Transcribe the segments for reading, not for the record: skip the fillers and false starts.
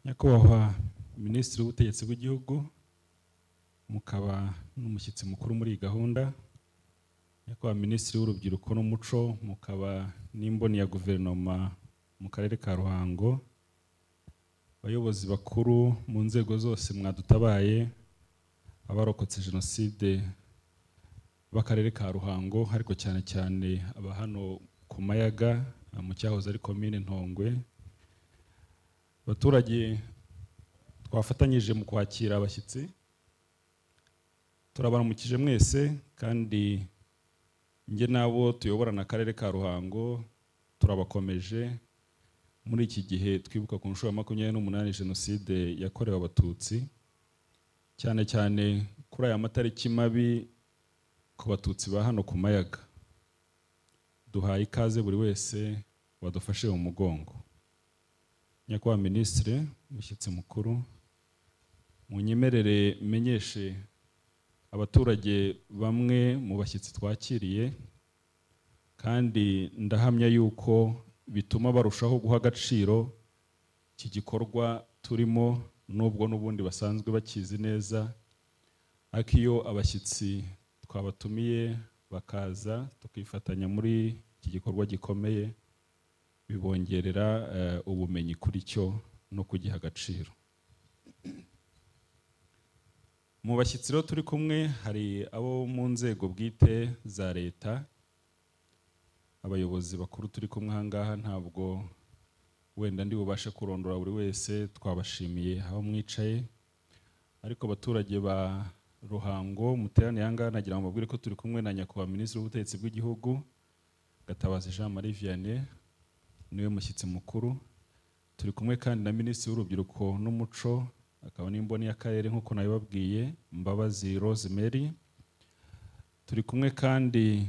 Nyakubahwa Minisitiri w'Ubutegetsi bw'Igihugu, mukaba n'umushyitsi mukuru muri iyi gahunda, Nyakubahwa Minisitiri w'Urubyiruko n'Umuco, mukaba n'imboni ya guverinoma mu karere ka Ruhango, abayobozi bakuru mu nzego zose mwadutabaye, abarokotse Jenoside b'akarere ka Ruhango, ariko cyane cyane aba hano ku Mayaga mu cyahoze ari komine Ntongwe, abaturage twafatanyije mu kwakira abashyitsi, turabaramukije mwese kandi nge nabo tuyoborana akarere ka Ruhango turabakomeje muri iki gihe twibuka ku nshuro ya 28 Jenoside yakorewe Abatutsi, cyane cyane kuri aya matariki mabi ku Batutsi ba hano ku Mayaga. Duhaye ikaze buri wese wadufashe mu mugongo. Nyakubahwa Minisitiri, mushyitsi mukuru, munyemerere menyeshe abaturage bamwe mu bashyitsi twakiriye, kandi ndahamya yuko bituma barushaho guha agaciro iki gikorwa turimo, nubwo n'ubundi basanzwe bakizi neza, ariko iyo abashyitsi twabatumiye bakaza tukifatanya muri iki gikorwa gikomeye, bibongerera ubumenyi kuri cyo no kugiha agaciro. Mu bashyitsi rero turi kumwe hari abo mu nzego bwite za leta, abayobozi bakuru turi kumwe ahangaha, ntabwo wenda ndi bubashe kurondora buri wese, twabashimiye aho mwicaye, ariko abaturage ba Ruhango muteraniye ahangaha nagira ngo mbabwire ko turi kumwe na Nyakubahwa Minisitiri w'Ubutegetsi bw'Igihugu Gatabazi Jean Marie Vianney, niwe mushyitsi mukuru. Turi kumwe kandi na Minisitiri w'Urubyiruko n'Umuco, akaba n'imboni y'akarere nk'uko nabibabwiye, Mbabazi Rosemary. Turi kumwe kandi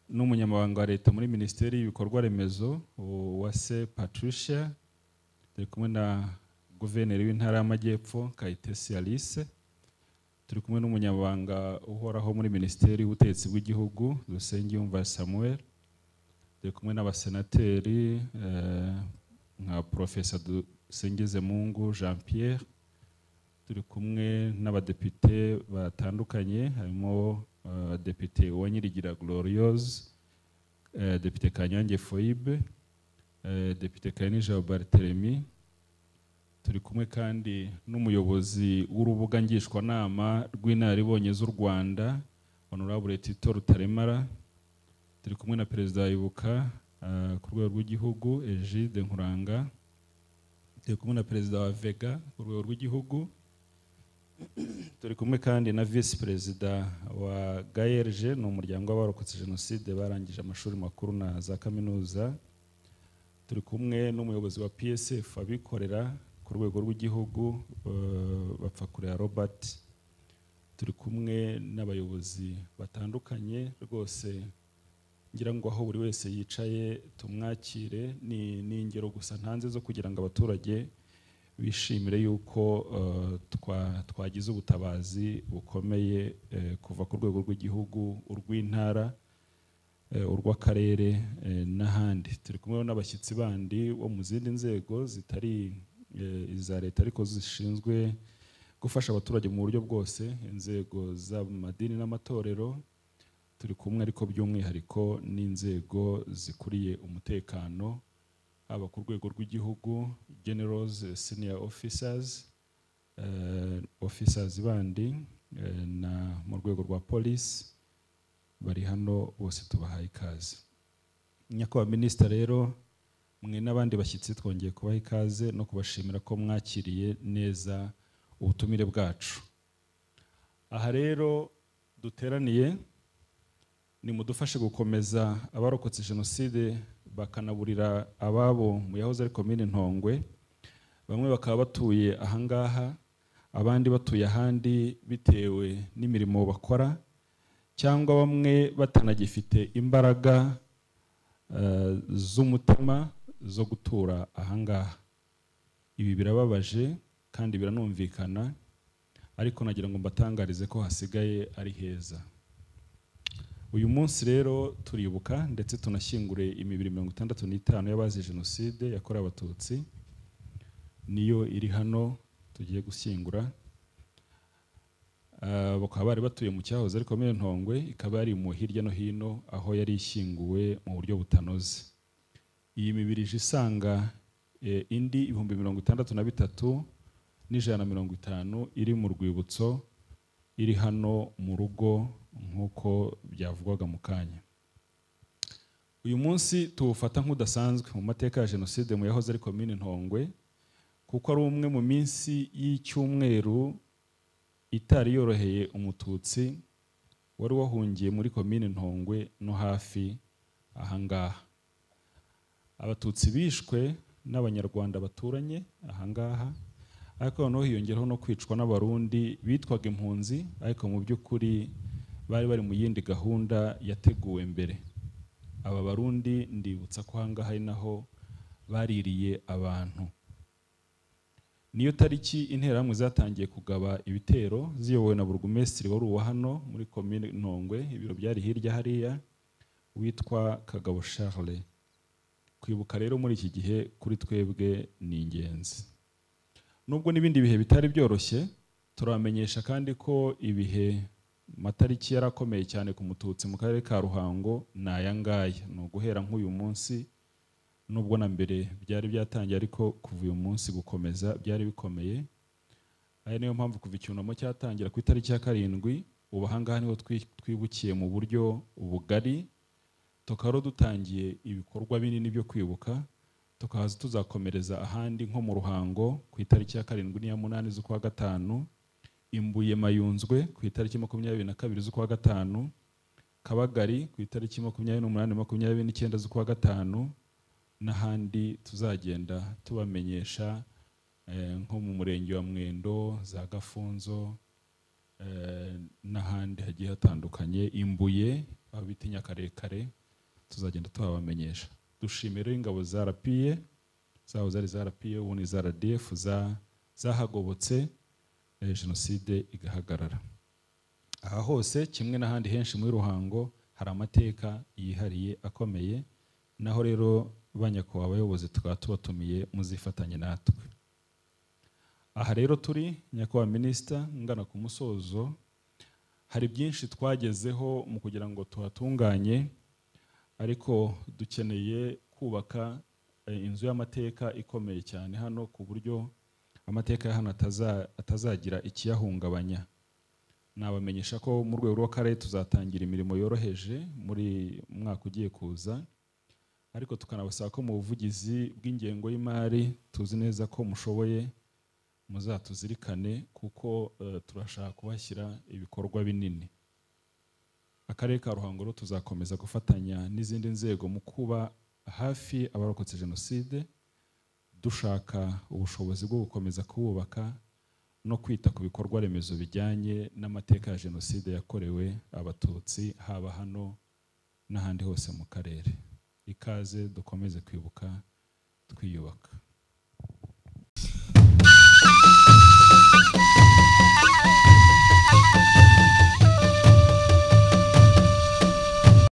n'umunyamabanga wa leta muri Minisiteri y'Ibikorwa Remezo Uwase Patricia. Turi kumwe na Guverineri w'Intara y'Amajyepfo Kayitesi Alice. Turi kumwe n'umunyamabanga uhoraho muri Minisiteri y'Ubutegetsi bw'Igihugu Dusengiyumva Samuel. Turi kumwe n'abasenateri nka Professor Dusengezemungu Jean Pierre. Turi kumwe n'abadepite batandukanye, harimo Depite Uwanyirigira Gloriose, Depite Kanyange Foibe, Depite Kainija Barthelemy. Turi kumwe kandi n'umuyobozi w'urubuga ngishwanama rw'inararibonye z'u Rwanda, Honorable Tito Rutaremara. Turi kumwe na Perezida wa Ibuka ku rwego rw'igihugu Egide Nkuranga. Turi kumwe na Perezida wa Vega ku rwego rw'igihugu. Turi kumwe kandi na Vice Perezida wa GAERG, ni umuryango w'abarokotse Jenoside barangije amashuri makuru na za kaminuza. Turi kumwe n'umuyobozi wa PSF abikorera ku rwego rw'igihugu Bapfakurera Robert. Turi kumwe n'abayobozi batandukanye rwose, ngira ngo aho buri wese yicaye tumwakire, ni ingero gusa ntanze zo kugira ngo abaturage bishimire yuko twagize ubutabazi bukomeye kuva ku rwego rw'igihugu, urw'intara, urw'akarere n'ahandi. Turi kumwe n'abashyitsi bandi bo mu zindi nzego zitari iza leta ariko zishinzwe gufasha abaturage mu buryo bwose, inzego z'amadini n'amatorero. Turi kumwe ariko by'umwihariko n'inzego zikuriye umutekano, haba ku rwego rw'igihugu, generals, senior officers, officers bandi, na mu rwego rwa police, bari hano bose tubahaye ikaze. Nyakubahwa Minisitiri rero, mwe n'abandi bashyitsi twongeye kubaha ikaze no kubashimira ko mwakiriye neza ubutumire bwacu. Aha rero duteraniye ni mudufashe gukomeza abarokotse Jenoside bakanaburira ababo mu yahoze ari komine Ntongwe. Bamwe bakaba batuye ahangaha, abandi batuye ahandi bitewe n'imirimo bakora, cyangwa bamwe batanagifite imbaraga z'umutima zo gutura ahangaha. Ibi birababaje kandi biranumvikana, ariko nagira ngo mbatangarize ko hasigaye ari heza. Uyu munsi rero turibuka ndetse tunashyingure imibiri 65 y'abazize Jenoside yakorewe Abatutsi. niyo iri hano tugiye gushyingura. Bakaba bari batuye mu cyahoze ari komine Ntongwe, ikaba yari mu hirya no hino aho yari ishyinguwe mu buryo butanoze. Iyi mibiri ije isanga indi 63,150 iri mu rwibutso iri hano mu rugo nk'uko byavugwaga mu kanya. Uyu munsi tuwufata nk'udasanzwe mu mateka ya jenoside mu yahoze ari komine Ntongwe, kuko ari umwe mu minsi y'icyumweru itari yoroheye umututsi wari wahungiye muri komine Ntongwe no hafi ahangaha. Abatutsi bishwe n'abanyarwanda baturanye ahangaha, ariko noneho hiyongeraho no kwicwa n'abarundi bitwaga impunzi, ariko mu by'ukuri bari bari mu yindi gahunda yateguwe mbere. Aba barundi ndibutsa ko ahangaha ari naho baririye abantu. Niyo tariki interahamwe zatangiye kugaba ibitero ziyobowe na burugumesitiri wari uwa hano muri komine Ntongwe, ibiro byari hirya hariya, witwa Kagabo Charles. Kwibuka rero muri iki gihe kuri twebwe ni ingenzi. Nubwo n'ibindi bihe bitari byoroshye, turamenyesha kandi ko ibihe matariki yarakomeye cyane ku mututsi mu karere ka Ruhango ni aya ngaya. Ni uguhera nk'uyu munsi, nubwo na mbere byari byatangiye, ariko kuva uyu munsi gukomeza byari bikomeye. Ari niyo mpamvu kuva icyunamo cyatangira ku itariki ya 7, ubu ahangaha niho twibukiye mu buryo bugari, tukaba dutangiye ibikorwa binini byo kwibuka. Tukaza tuzakomereza ahandi nko mu Ruhango ku itariki ya 7 n'iya 8 z'ukwa gatanu, Imbuye Mayunzwe ku itariki 22 z'ukwa gatanu, Kabagari ku itariki 28-29 z'ukwa gatanu, n'ahandi tuzagenda tubamenyesha nko mu murenge wa Mwendo, za Gafunzo, n'ahandi hagiye hatandukanye. Imbuye aho bita Nyakarekare tuzagenda tubamenyesha. Dushimira ingabo za RPA, zaho zari za RPA, ubu ni za RDF zahagobotse jenoside igahagarara. Aha hose kimwe n'ahandi henshi muri Ruhango hari amateka yihariye akomeye, naho rero banyakubahwa abayobozi tukaba tubatumiye muzifatanye natwe. Aha rero turi nyakubahwa minisita, ngana ku musozo, hari byinshi twagezeho mu kugira ngo tuhatunganye, ariko dukeneye kubaka inzu y'amateka ikomeye cyane hano, ku buryo amateka ya hano atazagira ikiyahungabanya. Nabamenyesha ko mu rwego rw'akarere tuzatangira imirimo yoroheje muri mwaka ugiye kuza, ariko tukanabasaba ko mu buvugizi bw'ingengo y'imari tuzi neza ko mushoboye, muzatuzirikane kuko turashaka kubashyira ibikorwa binini. Akarere ka Ruhango rero tuzakomeza gufatanya n'izindi nzego mu kuba hafi abarokotse jenoside, dushaka ubushobozi bwo gukomeza kububaka no kwita ku bikorwa remezo bijyanye n'amateka ya jenoside yakorewe abatutsi, haba hano n'ahandi hose mu karere. Ikaze dukomeze kwibuka twiyubaka.